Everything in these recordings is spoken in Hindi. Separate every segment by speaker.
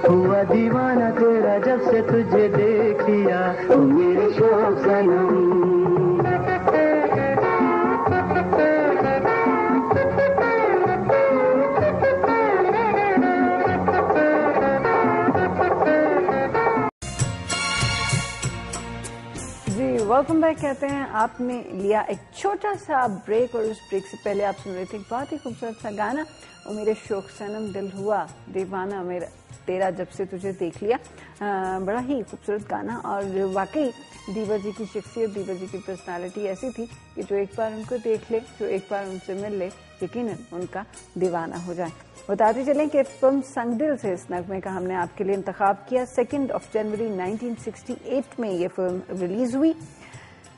Speaker 1: हुआ दीवाना तेरा जब से तुझे देख लिया, ओ मेरे शौक सनम।
Speaker 2: वेलकम बैक कहते हैं। आपने लिया एक छोटा सा ब्रेक और उस ब्रेक से पहले आप सुन रहे थे एक बहुत ही खूबसूरत सा गाना, ओ मेरे शौक सनम दिल हुआ दीवाना मेरा तेरा जब से तुझे देख लिया। बड़ा ही खूबसूरत गाना और वाकई दीवा जी की शख्सियत, दीवा जी की पर्सनालिटी ऐसी थी कि जो एक बार उनको देख ले, जो एक बार उनसे मिल ले, यकीनन उनका दीवाना हो जाए। बताते चलें कि फिल्म संगदिल से इस नगमे का हमने आपके लिए इंतखाब किया। 2 जनवरी 1968 में ये फिल्म रिलीज हुई।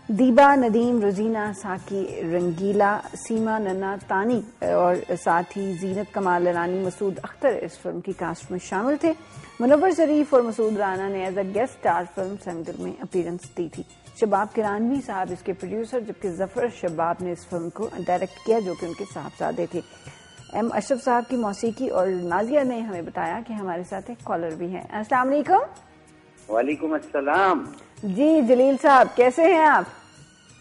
Speaker 2: दीबा, नदीम, रोजीना, साकी, रंगीला, सीमा, नन्ना, तानी और साथ ही जीनत कमाल रानी, मसूद अख्तर इस फिल्म की कास्ट में शामिल थे। मुनव्वर शरीफ और मसूद राना ने as a guest star film Sangdil में अपीयरेंस दी थी। शबाब किरानवी साहब इसके प्रोड्यूसर, जबकि जफर शबाब ने इस फिल्म को डायरेक्ट किया, जो कि उनके साहबजादे थे। एम अशरफ साहब की मौसीकी और नाजिया ने हमें बताया कि हमारे साथ एक कॉलर भी हैं। अस्सलाम वालेकुम।
Speaker 3: वालेकुम अस्सलाम।
Speaker 2: जी जलील साहब कैसे हैं आप?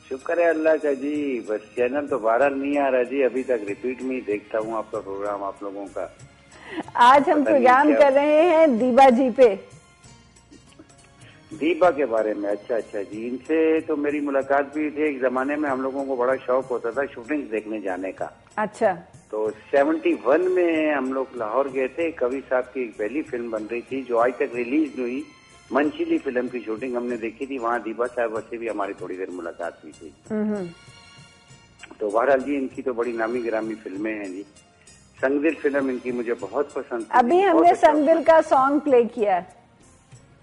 Speaker 3: शुक्र है अल्लाह का जी, बस चैनल तो वायरल नहीं आ रहा जी, अभी तक रिपीट में ही देखता हूँ आपका प्रोग्राम, आप लोगों का।
Speaker 2: आज हम प्रोग्राम कर रहे हैं दीबा जी पे,
Speaker 3: दीबा के बारे में। अच्छा जी, इनसे तो मेरी मुलाकात भी थी। एक जमाने में हम लोगों को बड़ा शौक होता था शूटिंग देखने जाने का।
Speaker 2: अच्छा।
Speaker 3: तो 71 में हम लोग लाहौर गए थे। कवि साहब की एक पहली फिल्म बन रही थी जो आज तक रिलीज नहीं हुई, मंचिली फिल्म की शूटिंग हमने देखी थी। वहाँ दीबा साहब से भी हमारी थोड़ी देर मुलाकात हुई थी। तो बहरहाल जी इनकी तो बड़ी नामी गिरामी फिल्में हैं जी। संगदिल फिल्म इनकी मुझे बहुत पसंद थी।
Speaker 2: अभी हमने संगदिल का सॉन्ग प्ले किया है।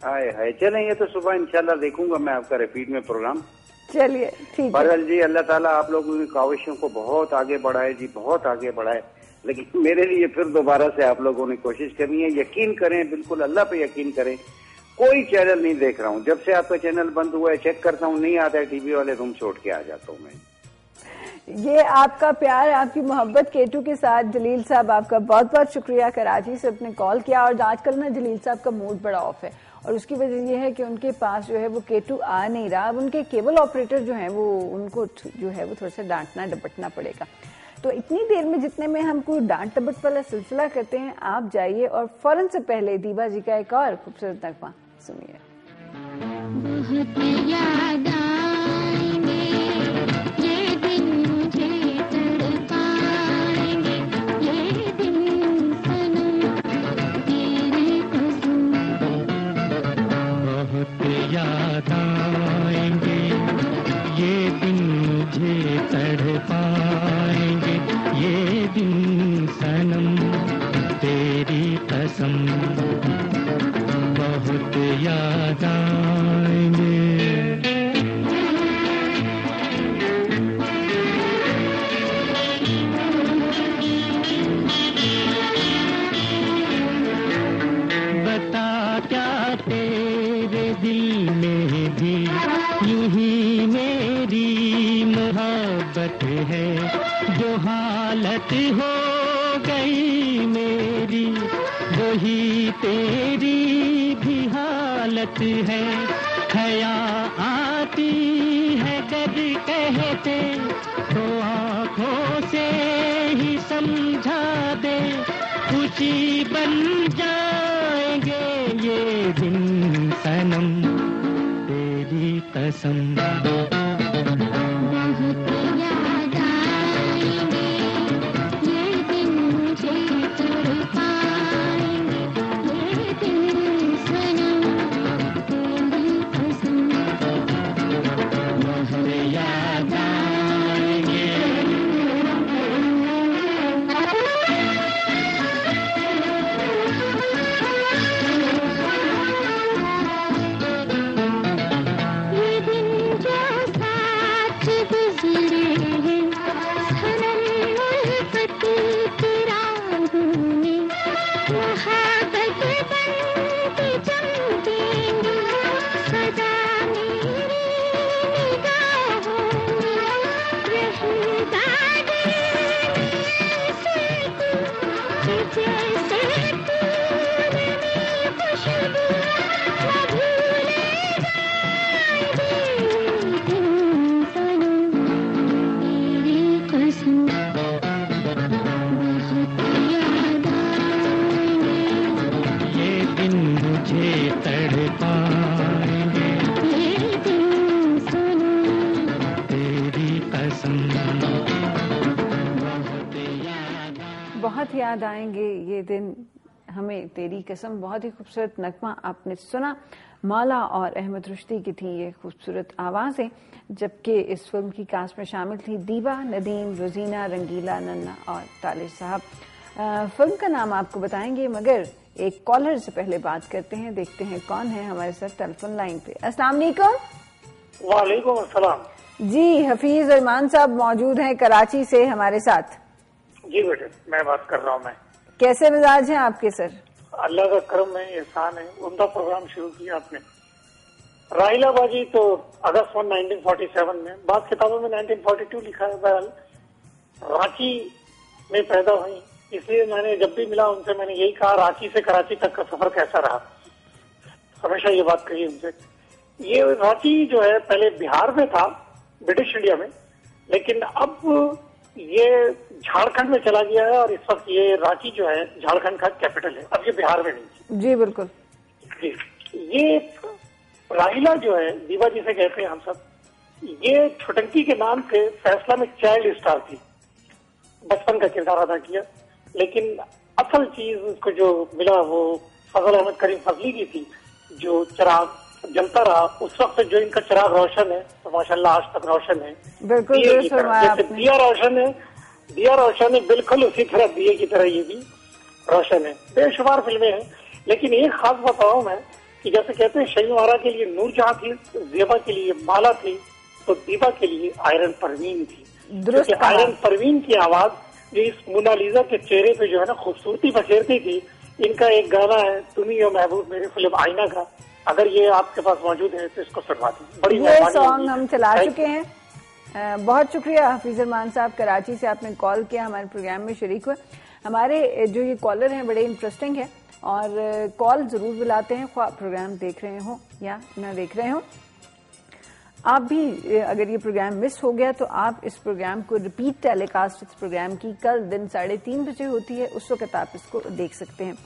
Speaker 3: हाय चलें, ये तो सुबह इंशाल्लाह देखूंगा मैं आपका रिपीट में प्रोग्राम।
Speaker 2: चलिए ठीक है।
Speaker 3: बहरहाल जी अल्लाह ताला आप लोगों की काविशों को बहुत आगे बढ़ाए जी, बहुत आगे बढ़ाए। लेकिन मेरे लिए फिर दोबारा से आप लोगों ने कोशिश करनी है। यकीन करें, बिल्कुल अल्लाह पे यकीन करें, कोई चैनल नहीं देख रहा हूँ। जब से आपका चैनल बंद हुआ है चेक करता हूँ, नहीं आता है टीवी वाले रूम छोड़ के आ जाता हूँ मैं।
Speaker 2: ये आपका प्यार, आपकी मोहब्बत केटू के साथ। जलील साहब आपका बहुत बहुत शुक्रिया, कराची से अपने कॉल किया। और आजकल ना जलील साहब का मूड बड़ा ऑफ है और उसकी वजह यह है कि उनके पास जो है वो केटू आ नहीं रहा। अब उनके केबल ऑपरेटर जो है वो उनको जो है वो थोड़ा सा डांटना डपटना पड़ेगा। तो इतनी देर में जितने में हम कोई डांट डपट वाला सिलसिला करते हैं, आप जाइए और फौरन से पहले दीबा जी का एक और खूबसूरत नगमा सुनिए।
Speaker 4: बहुत याद आएंगे ये दिन, मुझे तड़पाएंगे ये दिन सनम तेरे कसम।
Speaker 1: बहुत याद आएंगे ये दिन, मुझे तड़पाएंगे ये दिन सनम तेरी कसम। बहुत याद आएंगे। बता क्या तेरे दिल में भी यूं ही मेरी मोहब्बत है, जो हालत हो गई मेरी वही तेरी भी हालत है। हया आती है जब कहते तो आंखों से ही समझा दे, खुशी बन जाएंगे ये दिन सनम तेरी कसम।
Speaker 2: बहुत याद आएंगे ये दिन हमें तेरी कसम, बहुत ही खूबसूरत नगमा आपने सुना। मौला और अहमद रुश्दी की थी ये खूबसूरत आवाज़ें, जबकि इस फिल्म की कास्ट में शामिल थी दीवा, नदीम, रोजीना, रंगीला, नन्ना और तालिश साहब। फिल्म का नाम आपको बताएंगे, मगर एक कॉलर से पहले बात करते हैं, देखते हैं कौन है हमारे साथ टेलीफोन लाइन पे। अस्सलाम वालेकुम।
Speaker 5: वालेकुम अस्सलाम।
Speaker 2: जी, हफीज रहमान साहब मौजूद हैं कराची से हमारे साथ।
Speaker 5: जी बेटे, मैं बात कर रहा हूँ। मैं
Speaker 2: कैसे मिजाज हैं आपके सर?
Speaker 5: अल्लाह का करम है, एहसान है, उनका प्रोग्राम शुरू किया आपने। राहिला बाजी तो अगस्त 1947 में, बाद किताबों में 1942 लिखा है। बहरहाल रांची में पैदा हुई, इसलिए मैंने जब भी मिला उनसे मैंने यही कहा रांची से कराची तक का सफर कैसा रहा, हमेशा ये बात कही उनसे। ये रांची जो है पहले बिहार में था, ब्रिटिश इंडिया में, लेकिन अब ये झारखंड में चला गया है और इस वक्त ये रांची जो है झारखंड का कैपिटल है, अब ये बिहार में नहीं।
Speaker 2: जी बिल्कुल।
Speaker 5: जी, ये राहिला जो है दीवा जी से कहते हैं हम सब, ये छोटंकी के नाम से फैसला में चाइल्ड स्टार थी, बचपन का किरदार अदा किया, लेकिन असल चीज उसको जो मिला वो फजल अहमद करीम फजली की थी, जो चिराग जलता रहा उस वक्त जो इनका चिराग रोशन है, तो माशाल्लाह आज तक रोशन है।
Speaker 2: बिल्कुल
Speaker 5: जैसे दिया रोशन है, दिया रोशन है, बिल्कुल उसी तरह दिए की तरह ये भी रोशन है। बेशुमार फिल्में हैं, लेकिन एक खास बताऊं मैं कि जैसे कहते हैं शहीद के लिए नूरजहां थी, ज़ेबा के लिए माला थी, तो दीवा के लिए आयरन परवीन थी। क्योंकि आयरन परवीन की आवाज जो इस मोनालिसा के चेहरे पे जो है ना खूबसूरती बखेरती थी। इनका एक गाना है तुम्ही हो महबूब मेरी फिल्म आईना का, अगर ये आपके पास मौजूद है तो इसको सुनवा दी। बड़ी
Speaker 2: ये सॉन्ग हम चला चुके हैं। बहुत शुक्रिया हफीज रहमान साहब, कराची से आपने कॉल किया, हमारे प्रोग्राम में शरीक हुए। हमारे जो ये कॉलर हैं बड़े इंटरेस्टिंग है और कॉल जरूर बुलाते हैं, ख्वाह प्रोग्राम देख रहे हो या ना देख रहे हो। आप भी अगर ये प्रोग्राम मिस हो गया तो आप इस प्रोग्राम को रिपीट टेलीकास्ट इस प्रोग्राम की कल दिन 3:30 बजे होती है, उस वक्त आप इसको देख सकते हैं।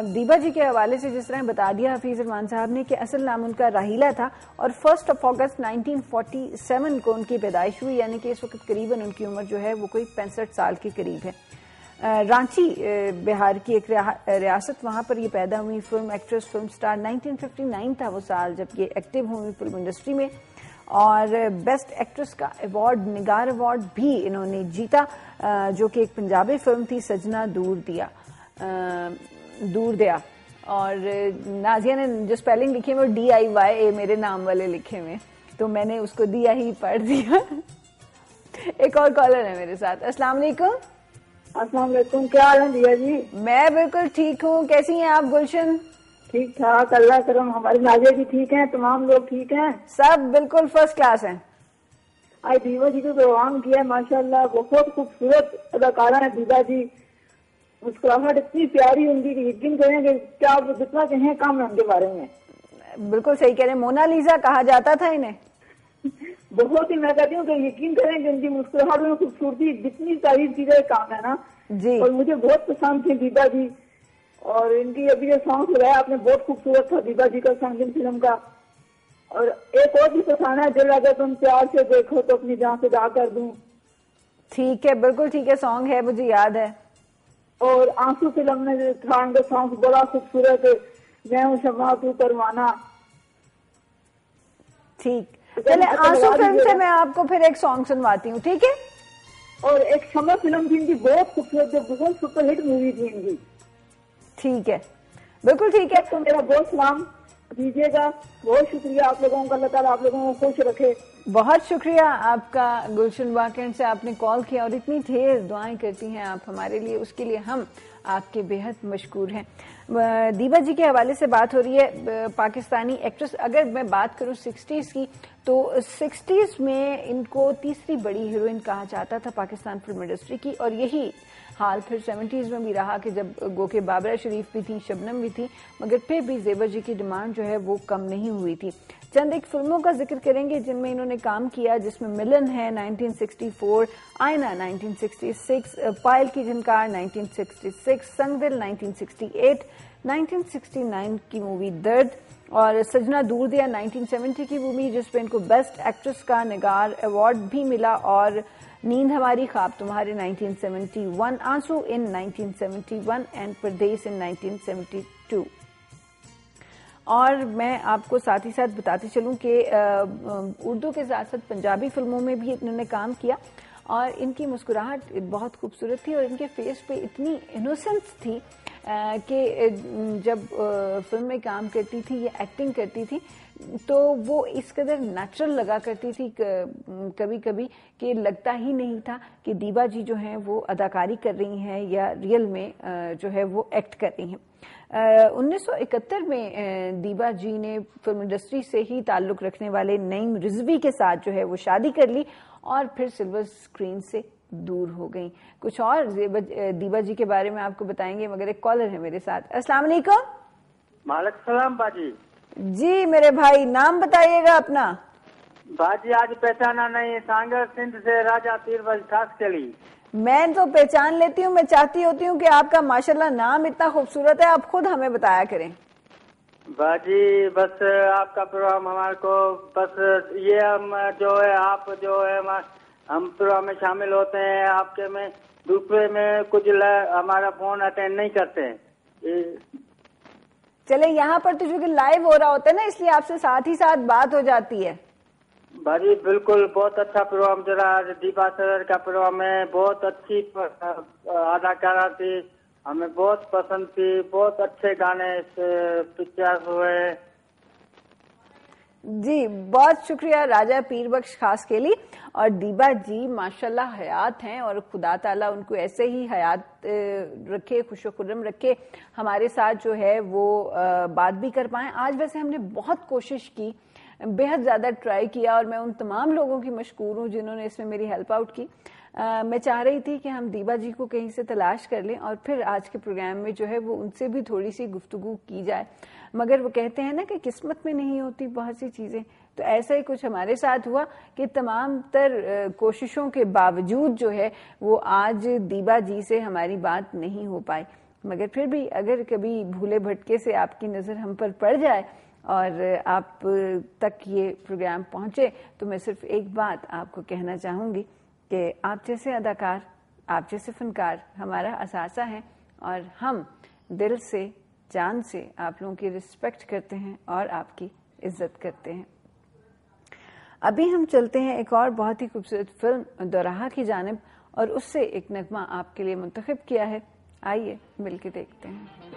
Speaker 2: दीवा जी के हवाले से जिस तरह बता दिया हफीज रहमान साहब ने कि असल नाम उनका राहिला था और 1 अगस्त 1947 को उनकी पैदाइश हुई, यानी कि इस वक्त करीबन उनकी उम्र जो है वो कोई 65 साल के करीब है। रांची बिहार की एक रियासत, वहां पर ये पैदा हुई। Film actress, film star. 1959 था वो साल जब ये एक्टिव हुई फिल्म इंडस्ट्री में, और बेस्ट एक्ट्रेस का अवार्ड, निगार अवार्ड भी इन्होंने जीता, जो कि एक पंजाबी फिल्म थी, सजना दूर दिया। और नाजिया ने जो स्पेलिंग लिखी है वो DIYA मेरे नाम वाले लिखे हुए, तो मैंने उसको दिया ही पढ़ दिया। एक और कॉलर है मेरे साथ। अस्सलाम वालेकुम।
Speaker 6: अस्सलाम वालेकुम, क्या हाल है दिया जी?
Speaker 2: मैं बिल्कुल ठीक हूँ, कैसी हैं आप गुलशन?
Speaker 6: ठीक ठाक, अल्लाह करम। हमारी नाजिया जी ठीक हैं, तमाम लोग ठीक हैं?
Speaker 2: सब बिल्कुल फर्स्ट क्लास हैं।
Speaker 6: आज दीवा जी को प्रोग्राम किया है, माशाल्लाह बहुत खूबसूरत अदाकारा है दीवा जी। मुस्कुराहट इतनी प्यारी उनकी कि यकीन करेंगे क्या आप जितना कहें कम है उनके बारे में।
Speaker 2: बिल्कुल सही कह रहे हैं, मोनालिसा कहा जाता था इन्हें।
Speaker 6: बहुत ही, मैं कहती हूँ कि यकीन करें कि उनकी मुस्कुराहट में खूबसूरती जितनी तारीफ की जाए काम है ना
Speaker 2: जी।
Speaker 6: और मुझे बहुत पसंद थी दीवा जी, और इनकी अभी जो सॉन्ग लगाया आपने बहुत खूबसूरत था दीवा जी का सॉन्ग इन फिल्म का। और एक और भी पसंद है, दिल अगर तुम प्यार से देखो तो अपनी जान से दा कर दूं।
Speaker 2: ठीक है, बिल्कुल ठीक है, सॉन्ग है, मुझे याद है।
Speaker 6: और आंसू फिल्म में जो था उनका सॉन्ग बड़ा खूबसूरत है, मैं हूँ शमा तू परवाना।
Speaker 2: ठीक, चले आंसू फिल्म से मैं आपको फिर एक सॉन्ग सुनवाती हूँ, ठीक है?
Speaker 6: और एक शमा फिल्म थी इनकी बहुत खूबसूरत, जो बहुत सुपरहिट मूवी थी इनकी।
Speaker 2: ठीक है, बिल्कुल ठीक है।
Speaker 6: तो मेरा बहुत सलाम दीजिएगा, बहुत शुक्रिया आप लोगों का, अल्लाह ताला आप लोगों को खुश रखे। बहुत
Speaker 2: शुक्रिया आपका गुलशन वाकई से, आपने कॉल किया और इतनी ढेर दुआएं करती हैं आप हमारे लिए, उसके लिए हम आपके बेहद मशकूर हैं। दीवा जी के हवाले से बात हो रही है। पाकिस्तानी एक्ट्रेस, अगर मैं बात करूं 60s की, तो 60s में इनको तीसरी बड़ी हीरोइन कहा जाता था पाकिस्तान फिल्म इंडस्ट्री की, और यही हाल फिर 70s में भी रहा कि जब गो के बाबरा शरीफ भी थी, शबनम भी थी, मगर फिर भी ज़ेबा जी की डिमांड जो है वो कम नहीं हुई थी। चंद एक फिल्मों का जिक्र करेंगे जिनमें इन्होंने काम किया, जिसमें मिलन है 1964, आईना 1966, पायल की झनकार 1966, एक संग दिल 1968, 1969 की मूवी दर्द और सजना दूर दिया 1970 की मूवी जिस पे इनको बेस्ट एक्ट्रेस का निगार अवार्ड भी मिला, और नींद हमारी ख्वाब तुम्हारे 1971, आंसू इन 1971 एंड परदेस इन 1972। और मैं आपको साथ ही साथ बताती चलूं कि उर्दू के साथ साथ पंजाबी फिल्मों में भी इन्होंने काम किया और इनकी मुस्कुराहट बहुत खूबसूरत थी और इनके फेस पे इतनी इनोसेंस थी कि जब फिल्म में काम करती थी या एक्टिंग करती थी तो वो इस कदर नेचुरल लगा करती थी कभी कभी कि लगता ही नहीं था कि दीबा जी जो हैं वो अदाकारी कर रही हैं या रियल में जो है वो एक्ट कर रही हैं। 1971 में दीबा जी ने फिल्म इंडस्ट्री से ही ताल्लुक रखने वाले नईम रिजवी के साथ जो है वो शादी कर ली और फिर सिल्वर स्क्रीन से दूर हो गई। कुछ और दीबा जी के बारे में आपको बताएंगे, मगर एक कॉलर है मेरे साथ। अस्सलाम वालेकुम।
Speaker 7: वालेकुम सलाम बाजी।
Speaker 2: जी मेरे भाई, नाम बताइएगा अपना।
Speaker 7: बाजी आज पहचाना नहीं, सांगर सिंध से राजा पीरबल खास चली।
Speaker 2: मैं तो पहचान लेती हूँ, मैं चाहती होती हूँ कि आपका माशाल्लाह नाम इतना खूबसूरत है, आप खुद हमें बताया करें।
Speaker 7: बाजी बस आपका प्रोग्राम हमारे को बस ये हम जो है आप जो है हम प्रोग्राम में शामिल होते हैं आपके में, दूसरे में कुछ हमारा फोन अटेंड नहीं करते हैं।
Speaker 2: चले यहाँ पर तो चूंकि लाइव हो रहा होता है ना, इसलिए आपसे साथ ही साथ बात हो जाती है।
Speaker 7: भाजी बिल्कुल बहुत अच्छा प्रोग्राम चला, दीपा सर का प्रोग्राम है, बहुत अच्छी अदाकारा थी, हमें बहुत पसंद थी, बहुत अच्छे गाने पिक्चर हुए।
Speaker 2: जी बहुत शुक्रिया राजा पीर बख्श खास के लिए। और दीबा जी माशाल्लाह हयात हैं और खुदा ताला उनको ऐसे ही हयात रखे, खुशो खुर्रम रखे, हमारे साथ जो है वो बात भी कर पाए। आज वैसे हमने बहुत कोशिश की, बेहद ज़्यादा ट्राई किया और मैं उन तमाम लोगों की मशकूर हूँ जिन्होंने इसमें मेरी हेल्प आउट की। मैं चाह रही थी कि हम दीबा जी को कहीं से तलाश कर लें और फिर आज के प्रोग्राम में जो है वो उनसे भी थोड़ी सी गुफ्तगू की जाए, मगर वो कहते हैं ना कि किस्मत में नहीं होती बहुत सी चीज़ें, तो ऐसा ही कुछ हमारे साथ हुआ कि तमाम तर कोशिशों के बावजूद जो है वो आज दीबा जी से हमारी बात नहीं हो पाई। मगर फिर भी अगर कभी भूले भटके से आपकी नज़र हम पर पड़ जाए और आप तक ये प्रोग्राम पहुंचे तो मैं सिर्फ एक बात आपको कहना चाहूँगी कि आप जैसे अदाकार, आप जैसे फनकार हमारा असासा है और हम दिल से जान से आप लोगों की रिस्पेक्ट करते हैं और आपकी इज्जत करते हैं। अभी हम चलते हैं एक और बहुत ही खूबसूरत फिल्म दोराहा की जानिब और उससे एक नगमा आपके लिए मुंतखब किया है, आइए मिलके देखते हैं।